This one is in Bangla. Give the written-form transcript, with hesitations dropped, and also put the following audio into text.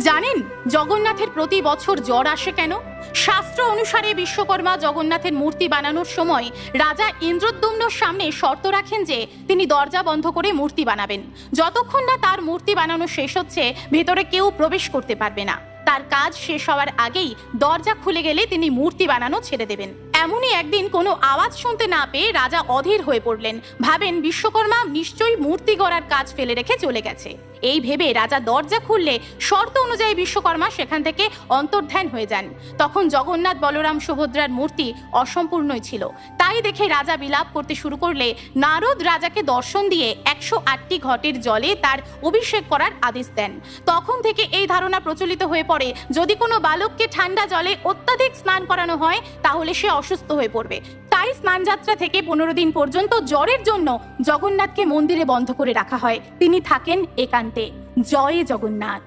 জানেন জগন্নাথের প্রতি বছর জ্বর আসে কেন? শাস্ত্র অনুসারে বিশ্বকর্মা জগন্নাথের মূর্তি বানানোর সময় রাজা ইন্দ্রদ্যুম্নর সামনে শর্ত রাখেন যে তিনি দরজা বন্ধ করে মূর্তি বানাবেন। যতক্ষণ না তার মূর্তি বানানো শেষ হচ্ছে ভেতরে কেউ প্রবেশ করতে পারবে না। তার কাজ শেষ হওয়ার আগেই দরজা খুলে গেলে তিনি মূর্তি বানানো ছেড়ে দেবেন। এমনই একদিন কোনো আওয়াজ শুনতে না পেয়ে রাজা অধীর হয়ে পড়লেন। ভাবেন বিশ্বকর্মা নিশ্চয়ই মূর্তি গড়ার কাজ ফেলে রেখে চলে গেছে। এই ভেবে রাজা দরজা খুললে শর্ত অনুযায়ী বিশ্বকর্মা সেখান থেকে অন্তর্ধান হয়ে যান। তখন জগন্নাথ বলরাম সুভদ্রার মূর্তি অসম্পূর্ণই ছিল। তাই দেখে রাজা বিলাপ করতে শুরু করলে নারদ রাজাকে দর্শন দিয়ে 108টি ঘটের জলে তার অভিষেক করার আদেশ দেন। তখন থেকে এই ধারণা প্রচলিত হয়ে পড়ে, যদি কোনো বালককে ঠান্ডা জলে অত্যাধিক স্নান করানো হয় তাহলে সে অসুস্থ হয়ে পড়বে। তাই স্নানযাত্রা থেকে 15 দিন পর্যন্ত জ্বরের জন্য জগন্নাথকে মন্দিরে বন্ধ করে রাখা হয়। তিনি থাকেন একান্তে। জয় জগন্নাথ।